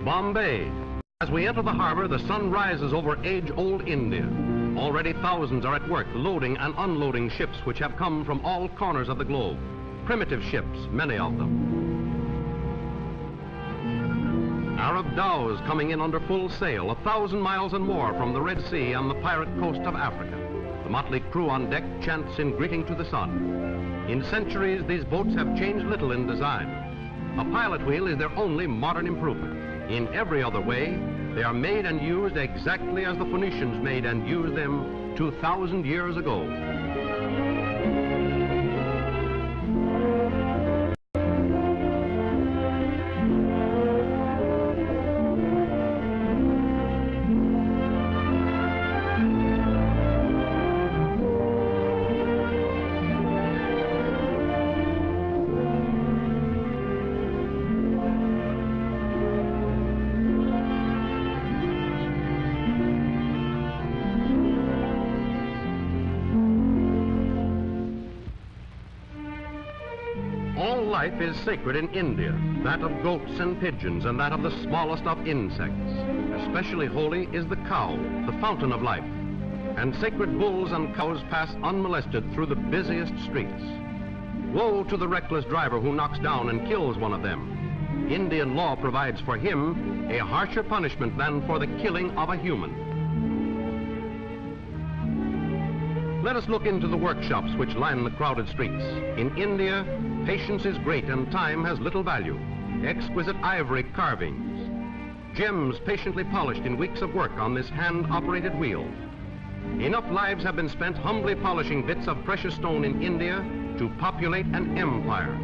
Bombay. As we enter the harbor, the sun rises over age-old India. Already thousands are at work loading and unloading ships which have come from all corners of the globe. Primitive ships, many of them. Arab dhows coming in under full sail, 1,000 miles and more from the Red Sea and the pirate coast of Africa. The motley crew on deck chants in greeting to the sun. In centuries, these boats have changed little in design. A pilot wheel is their only modern improvement. In every other way, they are made and used exactly as the Phoenicians made and used them 2,000 years ago. All life is sacred in India, that of goats and pigeons and that of the smallest of insects. Especially holy is the cow, the fountain of life. And sacred bulls and cows pass unmolested through the busiest streets. Woe to the reckless driver who knocks down and kills one of them. Indian law provides for him a harsher punishment than for the killing of a human. Let us look into the workshops which line the crowded streets. In India, patience is great and time has little value. Exquisite ivory carvings, gems patiently polished in weeks of work on this hand-operated wheel. Enough lives have been spent humbly polishing bits of precious stone in India to populate an empire.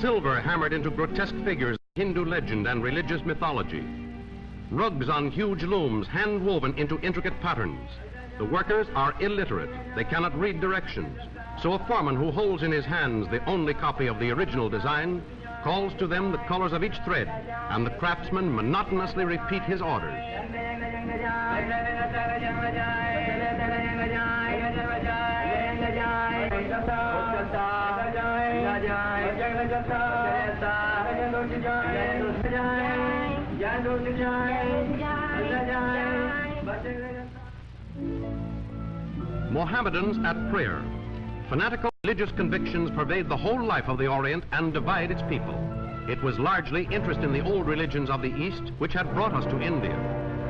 Silver hammered into grotesque figures of Hindu legend and religious mythology. Rugs on huge looms, hand-woven into intricate patterns. The workers are illiterate. They cannot read directions. So a foreman who holds in his hands the only copy of the original design calls to them the colors of each thread, and the craftsmen monotonously repeat his orders. Mohammedans at prayer. Fanatical religious convictions pervade the whole life of the Orient and divide its people. It was largely interest in the old religions of the East which had brought us to India.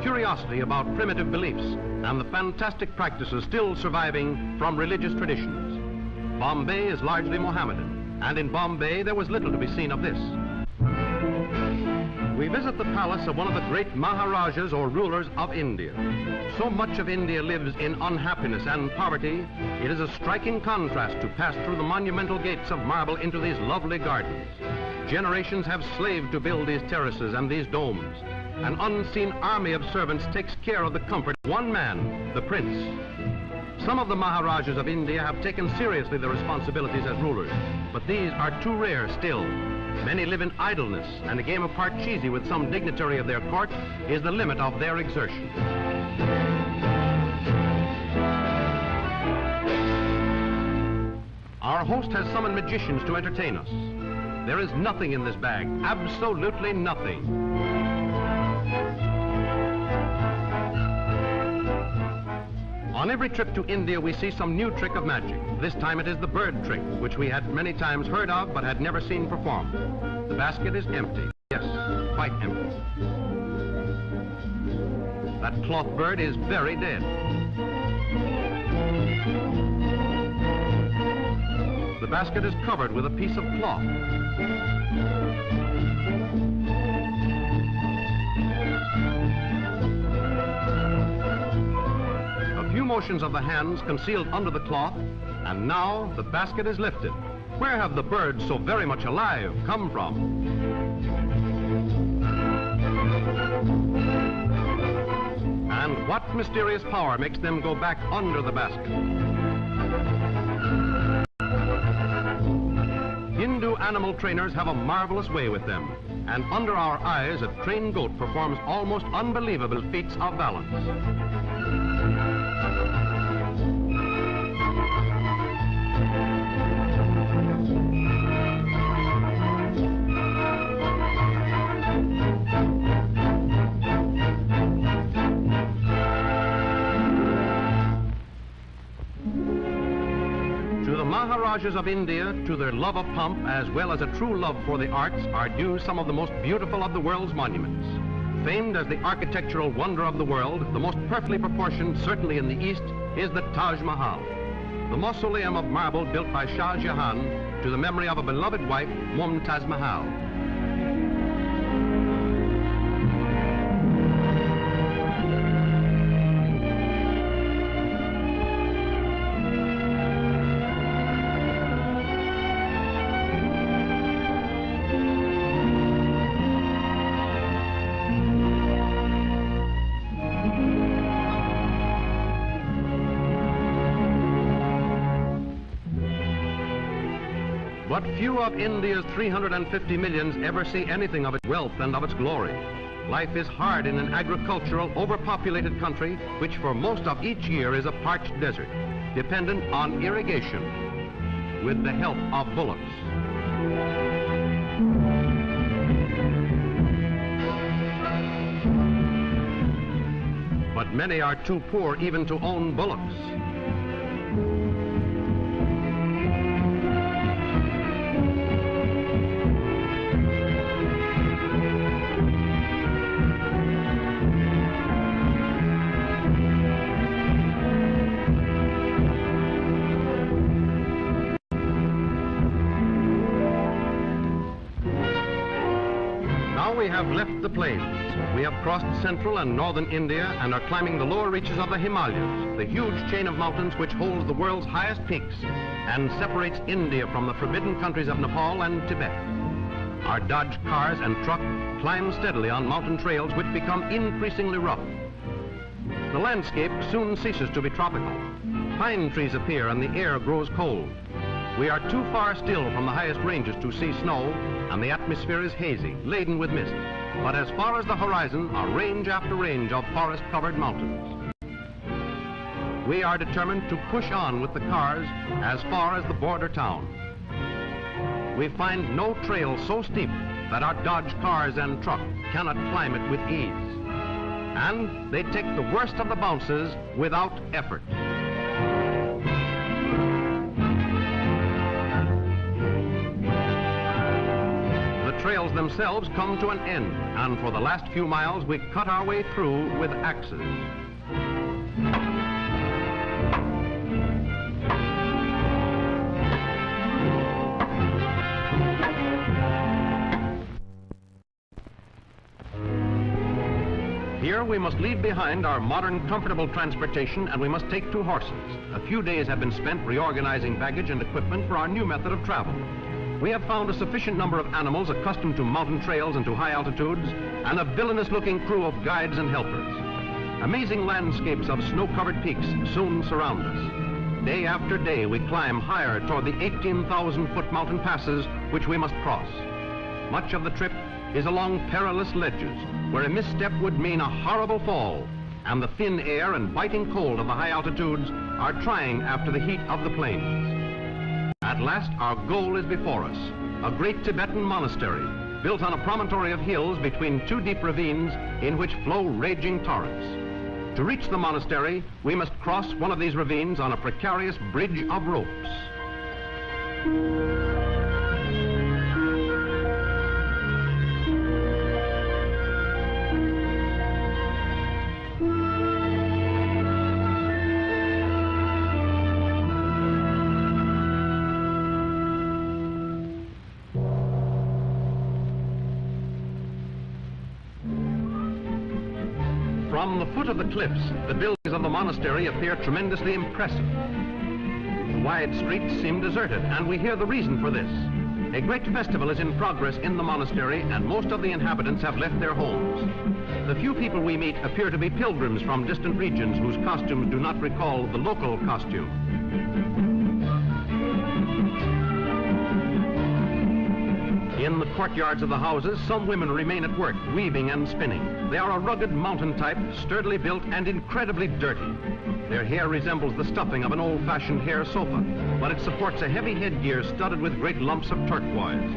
Curiosity about primitive beliefs and the fantastic practices still surviving from religious traditions. Bombay is largely Mohammedan, and in Bombay there was little to be seen of this. We visit the palace of one of the great Maharajas or rulers of India. So much of India lives in unhappiness and poverty, it is a striking contrast to pass through the monumental gates of marble into these lovely gardens. Generations have slaved to build these terraces and these domes. An unseen army of servants takes care of the comfort of one man, the prince. Some of the Maharajas of India have taken seriously their responsibilities as rulers, but these are too rare still. Many live in idleness, and a game of parcheesi with some dignitary of their court is the limit of their exertion. Our host has summoned magicians to entertain us. There is nothing in this bag, absolutely nothing. On every trip to India, we see some new trick of magic. This time it is the bird trick, which we had many times heard of but had never seen performed. The basket is empty. Yes, quite empty. That cloth bird is very dead. The basket is covered with a piece of cloth. Few motions of the hands concealed under the cloth, and now the basket is lifted. Where have the birds so very much alive come from? And what mysterious power makes them go back under the basket? Hindu animal trainers have a marvelous way with them, and under our eyes a trained goat performs almost unbelievable feats of balance. Maharajas of India, to their love of pomp as well as a true love for the arts, are due some of the most beautiful of the world's monuments. Famed as the architectural wonder of the world, the most perfectly proportioned, certainly in the East, is the Taj Mahal, the mausoleum of marble built by Shah Jahan to the memory of a beloved wife, Mumtaz Mahal. But few of India's 350 millions ever see anything of its wealth and of its glory. Life is hard in an agricultural, overpopulated country, which for most of each year is a parched desert, dependent on irrigation, with the help of bullocks. But many are too poor even to own bullocks. We have left the plains. We have crossed central and northern India and are climbing the lower reaches of the Himalayas, the huge chain of mountains which holds the world's highest peaks and separates India from the forbidden countries of Nepal and Tibet. Our Dodge cars and truck climb steadily on mountain trails which become increasingly rough. The landscape soon ceases to be tropical. Pine trees appear and the air grows cold. We are too far still from the highest ranges to see snow, and the atmosphere is hazy, laden with mist. But as far as the horizon are range after range of forest-covered mountains. We are determined to push on with the cars as far as the border town. We find no trail so steep that our Dodge cars and truck cannot climb it with ease. And they take the worst of the bounces without effort. The trails themselves come to an end, and for the last few miles we cut our way through with axes. Here we must leave behind our modern, comfortable transportation, and we must take to horses. A few days have been spent reorganizing baggage and equipment for our new method of travel. We have found a sufficient number of animals accustomed to mountain trails and to high altitudes, and a villainous-looking crew of guides and helpers. Amazing landscapes of snow-covered peaks soon surround us. Day after day, we climb higher toward the 18,000-foot mountain passes which we must cross. Much of the trip is along perilous ledges, where a misstep would mean a horrible fall, and the thin air and biting cold of the high altitudes are trying after the heat of the plains. At last, our goal is before us, a great Tibetan monastery built on a promontory of hills between two deep ravines in which flow raging torrents. To reach the monastery, we must cross one of these ravines on a precarious bridge of ropes. From the foot of the cliffs, the buildings of the monastery appear tremendously impressive. The wide streets seem deserted, and we hear the reason for this. A great festival is in progress in the monastery, and most of the inhabitants have left their homes. The few people we meet appear to be pilgrims from distant regions whose costumes do not recall the local costume. In the courtyards of the houses, some women remain at work, weaving and spinning. They are a rugged mountain type, sturdily built and incredibly dirty. Their hair resembles the stuffing of an old-fashioned hair sofa, but it supports a heavy headgear studded with great lumps of turquoise.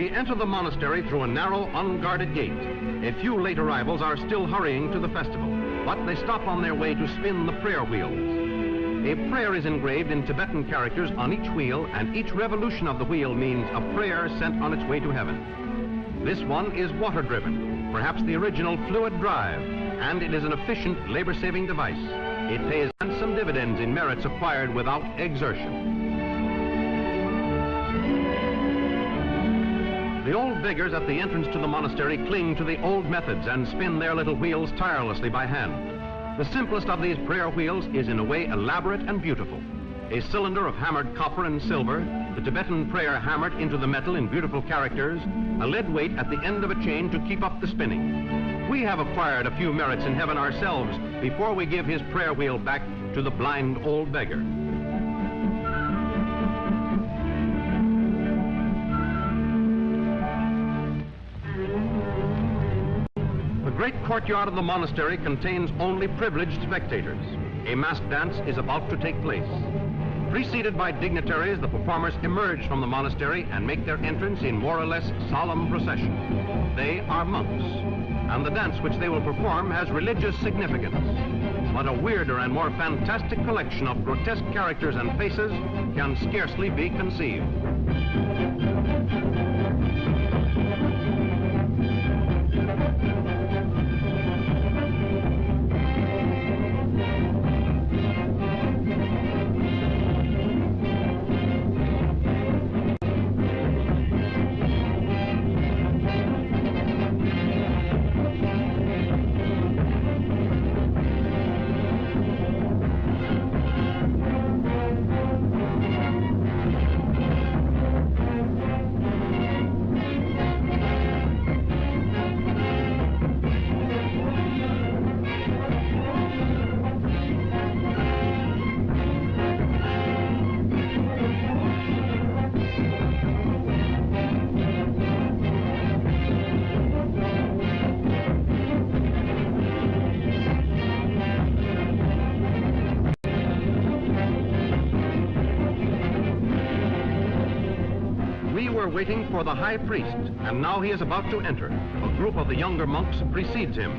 We enter the monastery through a narrow, unguarded gate. A few late arrivals are still hurrying to the festival, but they stop on their way to spin the prayer wheels. A prayer is engraved in Tibetan characters on each wheel, and each revolution of the wheel means a prayer sent on its way to heaven. This one is water-driven, perhaps the original fluid drive, and it is an efficient, labor-saving device. It pays handsome dividends in merits acquired without exertion. The old beggars at the entrance to the monastery cling to the old methods and spin their little wheels tirelessly by hand. The simplest of these prayer wheels is in a way elaborate and beautiful. A cylinder of hammered copper and silver, the Tibetan prayer hammered into the metal in beautiful characters, a lead weight at the end of a chain to keep up the spinning. We have acquired a few merits in heaven ourselves before we give his prayer wheel back to the blind old beggar. The great courtyard of the monastery contains only privileged spectators. A masked dance is about to take place. Preceded by dignitaries, the performers emerge from the monastery and make their entrance in more or less solemn procession. They are monks, and the dance which they will perform has religious significance. But a weirder and more fantastic collection of grotesque characters and faces can scarcely be conceived. Waiting for the high priest, and now he is about to enter. A group of the younger monks precedes him.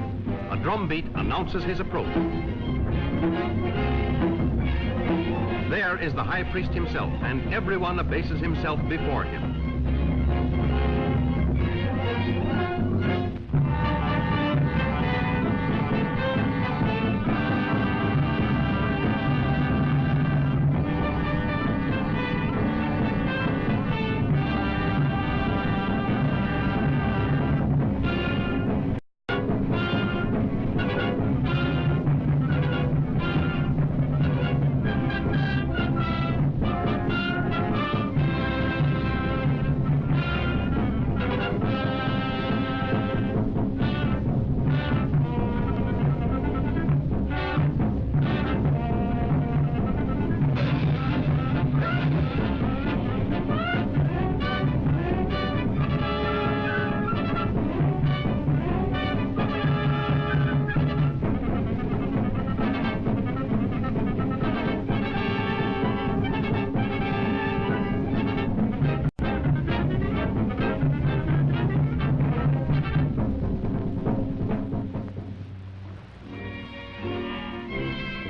A drum beat announces his approach. There is the high priest himself, and everyone abases himself before him.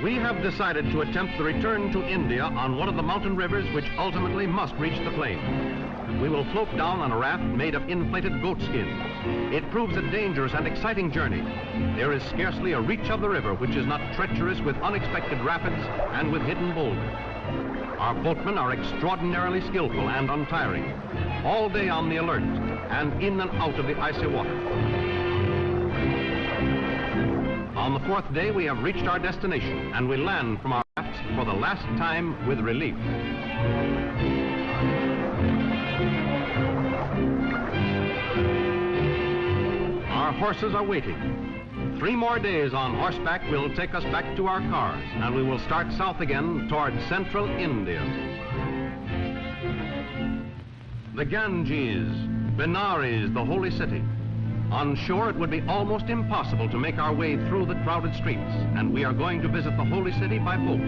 We have decided to attempt the return to India on one of the mountain rivers which ultimately must reach the plain. We will float down on a raft made of inflated goat skins. It proves a dangerous and exciting journey. There is scarcely a reach of the river which is not treacherous with unexpected rapids and with hidden boulders. Our boatmen are extraordinarily skillful and untiring, all day on the alert and in and out of the icy water. On the fourth day, we have reached our destination, and we land from our rafts for the last time with relief. Our horses are waiting. 3 more days on horseback will take us back to our cars, and we will start south again toward central India. The Ganges, Benares, the holy city. On shore, it would be almost impossible to make our way through the crowded streets, and we are going to visit the holy city by boat,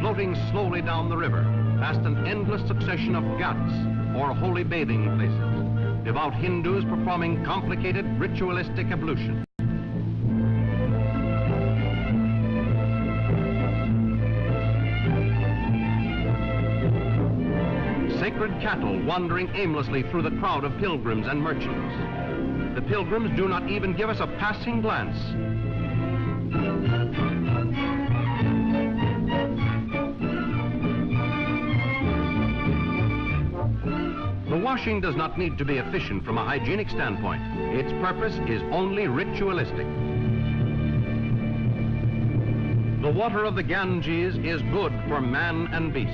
floating slowly down the river, past an endless succession of ghats, or holy bathing places. devout Hindus performing complicated ritualistic ablution. Sacred cattle wandering aimlessly through the crowd of pilgrims and merchants. The pilgrims do not even give us a passing glance. The washing does not need to be efficient from a hygienic standpoint. Its purpose is only ritualistic. The water of the Ganges is good for man and beast.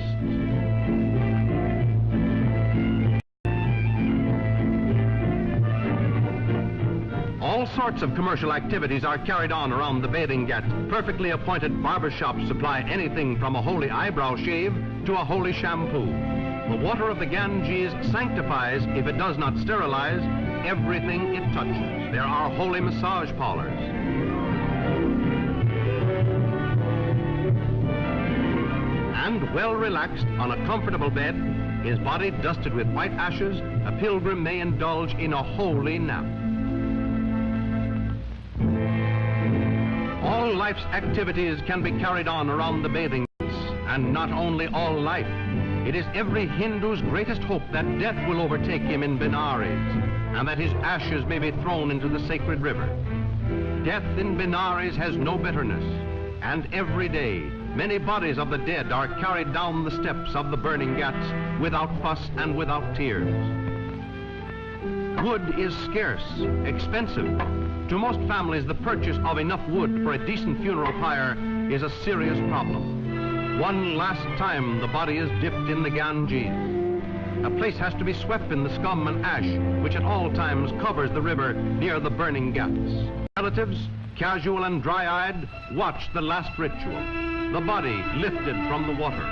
All sorts of commercial activities are carried on around the bathing ghats. Perfectly appointed barber shops supply anything from a holy eyebrow shave to a holy shampoo. The water of the Ganges sanctifies, if it does not sterilize, everything it touches. There are holy massage parlors. And well relaxed on a comfortable bed, his body dusted with white ashes, a pilgrim may indulge in a holy nap. All life's activities can be carried on around the bathing ghats, and not only all life. It is every Hindu's greatest hope that death will overtake him in Benares, and that his ashes may be thrown into the sacred river. Death in Benares has no bitterness, and every day many bodies of the dead are carried down the steps of the burning ghats without fuss and without tears. Wood is scarce, expensive. To most families, the purchase of enough wood for a decent funeral pyre is a serious problem. One last time the body is dipped in the Ganges. A place has to be swept in the scum and ash, which at all times covers the river near the burning ghats. Relatives, casual and dry-eyed, watch the last ritual. The body lifted from the water.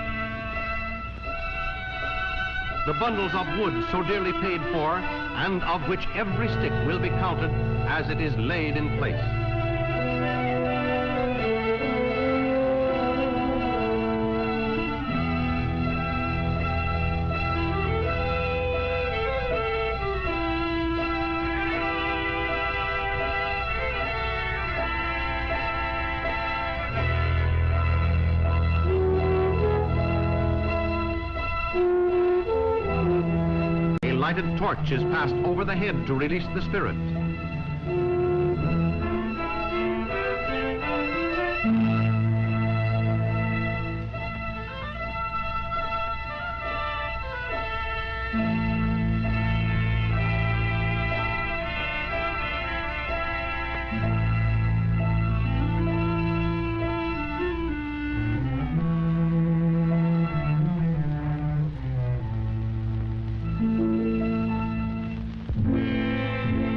The bundles of wood so dearly paid for, and of which every stick will be counted as it is laid in place. A lighted torch is passed over the head to release the spirit.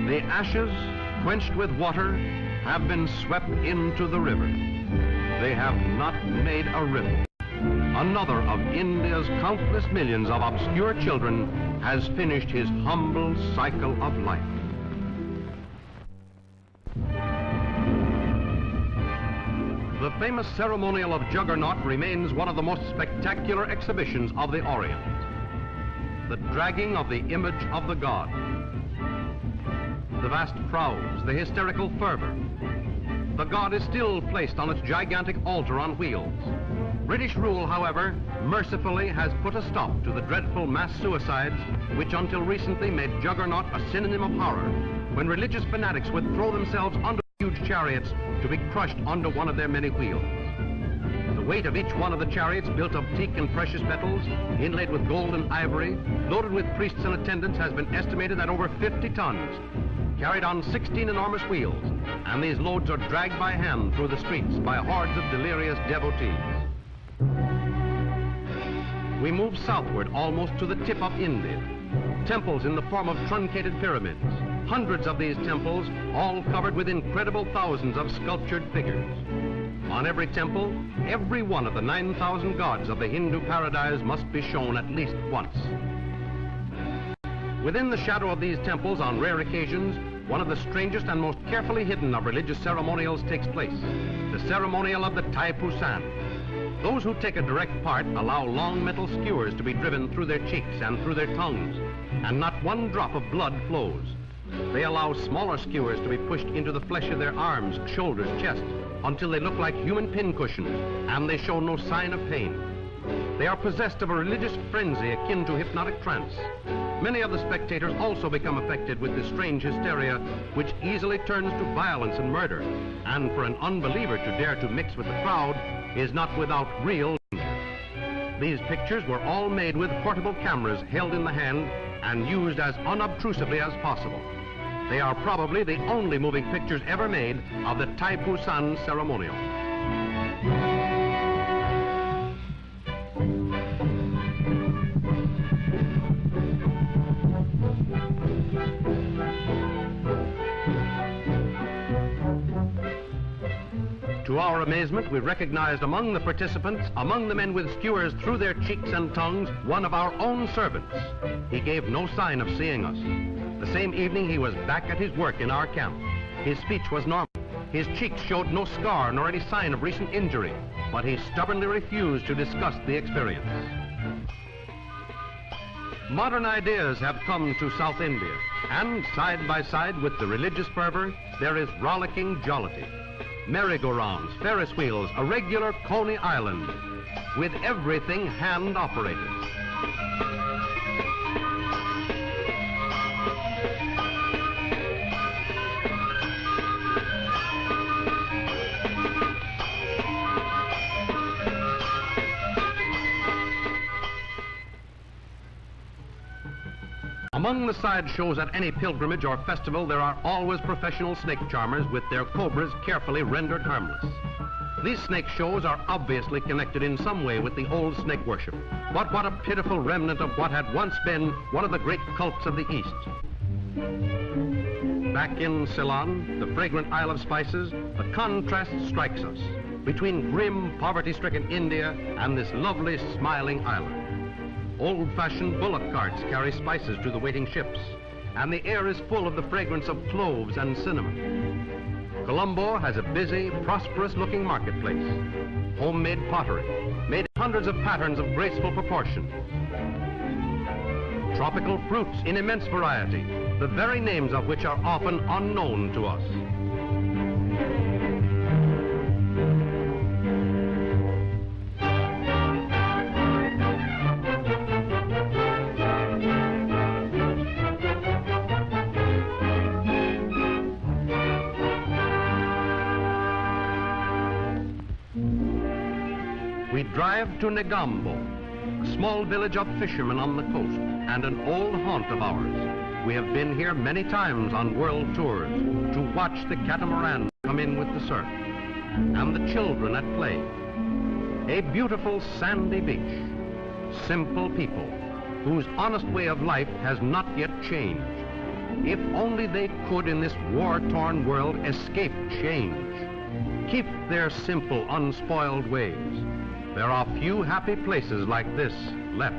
The ashes, quenched with water, have been swept into the river. They have not made a ripple. Another of India's countless millions of obscure children has finished his humble cycle of life. The famous ceremonial of Juggernaut remains one of the most spectacular exhibitions of the Orient. The dragging of the image of the god. The vast crowds, the hysterical fervor. The god is still placed on its gigantic altar on wheels. British rule, however, mercifully has put a stop to the dreadful mass suicides which until recently made Juggernaut a synonym of horror, when religious fanatics would throw themselves onto huge chariots to be crushed under one of their many wheels. The weight of each one of the chariots, built of teak and precious metals, inlaid with gold and ivory, loaded with priests and attendants, has been estimated at over 50 tons, carried on 16 enormous wheels, and these loads are dragged by hand through the streets by hordes of delirious devotees. We move southward almost to the tip of India. Temples in the form of truncated pyramids. Hundreds of these temples, all covered with incredible thousands of sculptured figures. On every temple, every one of the 9,000 gods of the Hindu paradise must be shown at least once. Within the shadow of these temples, on rare occasions, one of the strangest and most carefully hidden of religious ceremonials takes place, the ceremonial of the Thai Pusan. Those who take a direct part allow long metal skewers to be driven through their cheeks and through their tongues, and not one drop of blood flows. They allow smaller skewers to be pushed into the flesh of their arms, shoulders, chest, until they look like human pincushions, and they show no sign of pain. They are possessed of a religious frenzy akin to hypnotic trance. Many of the spectators also become affected with this strange hysteria, which easily turns to violence and murder, and for an unbeliever to dare to mix with the crowd is not without real danger. These pictures were all made with portable cameras held in the hand and used as unobtrusively as possible. They are probably the only moving pictures ever made of the Taipusan ceremonial. To our amazement, we recognized among the participants, among the men with skewers through their cheeks and tongues, one of our own servants. He gave no sign of seeing us. The same evening, he was back at his work in our camp. His speech was normal. His cheeks showed no scar nor any sign of recent injury, but he stubbornly refused to discuss the experience. Modern ideas have come to South India, and side by side with the religious fervor, there is rollicking jollity. Merry-go-rounds, Ferris wheels, a regular Coney Island, with everything hand-operated. Among the side shows at any pilgrimage or festival, there are always professional snake charmers with their cobras carefully rendered harmless. These snake shows are obviously connected in some way with the old snake worship. But what a pitiful remnant of what had once been one of the great cults of the East. Back in Ceylon, the fragrant Isle of Spices, the contrast strikes us between grim, poverty-stricken India and this lovely, smiling island. Old-fashioned bullock carts carry spices to the waiting ships, and the air is full of the fragrance of cloves and cinnamon. Colombo has a busy, prosperous-looking marketplace. Homemade pottery, made in hundreds of patterns of graceful proportion. Tropical fruits in immense variety, the very names of which are often unknown to us. We drive to Negombo, a small village of fishermen on the coast and an old haunt of ours. We have been here many times on world tours to watch the catamaran come in with the surf and the children at play. A beautiful sandy beach, simple people whose honest way of life has not yet changed. If only they could in this war-torn world escape change, keep their simple, unspoiled ways. There are few happy places like this left.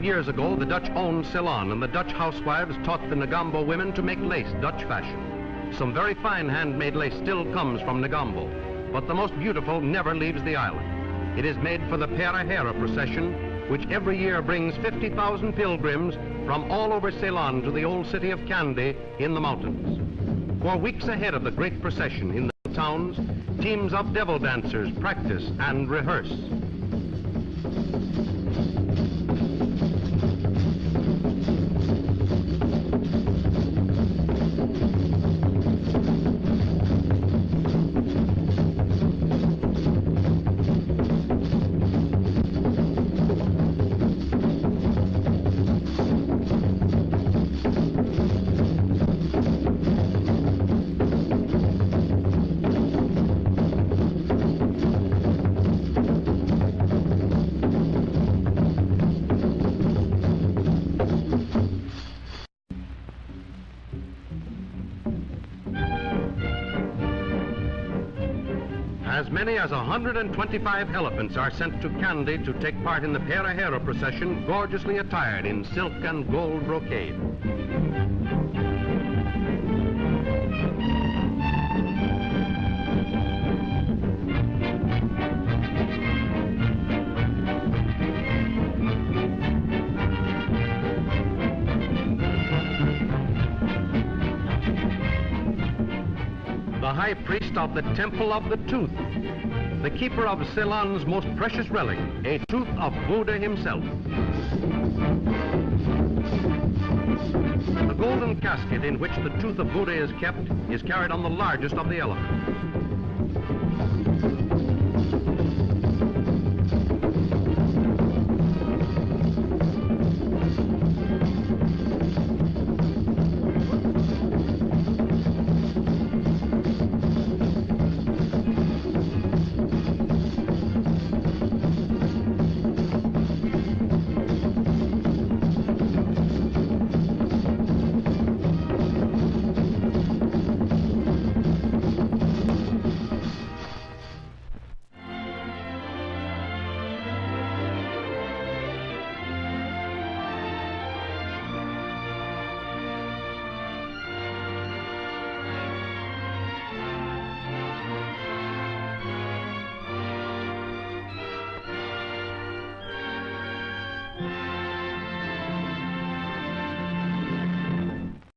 Years ago, the Dutch owned Ceylon, and the Dutch housewives taught the Negombo women to make lace Dutch fashion. Some very fine handmade lace still comes from Negombo, but the most beautiful never leaves the island. It is made for the Perahera procession, which every year brings 50,000 pilgrims from all over Ceylon to the old city of Kandy in the mountains. For weeks ahead of the great procession in the towns, teams of devil dancers practice and rehearse. As many as 125 elephants are sent to Kandy to take part in the Pera procession, gorgeously attired in silk and gold brocade. The high priest of the Temple of the Tooth, the keeper of Ceylon's most precious relic, a tooth of Buddha himself. The golden casket in which the tooth of Buddha is kept is carried on the largest of the elephants.